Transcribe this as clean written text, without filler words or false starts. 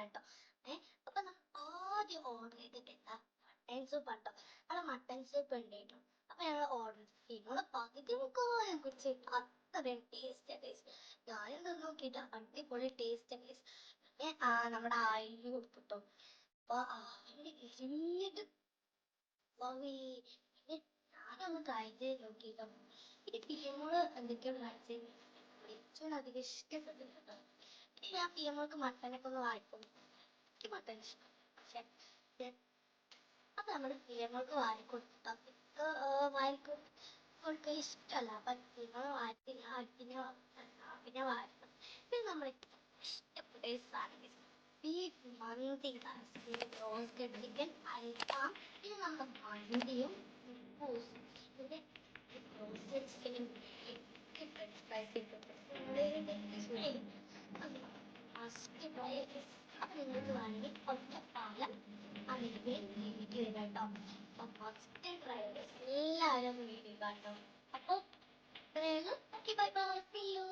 കേട്ടോ. അപ്പൊ നമ്മൾ ആദ്യം ഓർഡർ ചെയ്തിട്ട് എന്താ മട്ടൻ സൂപ്പ് കേട്ടോ. അവിടെ മട്ടൻ സൂപ്പ് ഉണ്ട് കേട്ടോ. അപ്പൊ ഞങ്ങൾ ഓർഡർ ചെയ്തു. പകുതി മുക്കാലും കുറിച്ച് അത്രയും ടേസ്റ്റ് ഞാനെന്താ നോക്കിയിട്ട് അടിപൊളി ടേസ്റ്റ് പിന്നെ നമ്മുടെ ആയില് കൊടുത്തിട്ടോ. അപ്പൊ ആയില് ഇരുന്നിട്ട് പിന്നെ ഞാനൊന്ന് ട്രൈ ചെയ്ത് നോക്കിട്ടോ. ഈ ടീമോള് എന്തൊക്കെയോ ട്രൈ ചെയ്ത് ഏറ്റവും അധികം ഇഷ്ടപ്പെട്ടിട്ടുണ്ട്. ഞാൻ ടീമോൾക്ക് മട്ടനൊക്കെ ഒന്ന് വായിക്കും. എനിക്ക് മട്ടൻ ഇഷ്ടം. പക്ഷെ അത് നമ്മുടെ ടീമോൾക്ക് വാങ്ങിക്കൊടുത്തിട്ട് വാങ്ങിക്കൊടുക്കാൻ ഇഷ്ടമല്ല. അപ്പൊ ടീമോള് പിന്നെ വായിക്കും. പിന്നെ നമ്മൾ ഇഷ്ടപ്പെട്ട സാധനം ബീഫ് മന്തി, റോസ്റ്റ് ചിക്കൻ, അൽഫാം, പിന്നെ നമ്മുടെ മന്തിയും പിന്നെ റോസ്റ്റഡ് ചിക്കനും സ്പൈസി അപ്പം നിങ്ങൾക്ക് വേണമെങ്കിൽ ഒറ്റപ്പാലം അമേരിക്കയിൽ വീട്ടിൽ വരാം കേട്ടോ. അപ്പം ഫസ്റ്റ് ഡ്രൈവേഴ്സ് എല്ലാവരും വീട്ടിൽ കേട്ടോ. അപ്പോൾ ബൈ ബൈ, സീ യു.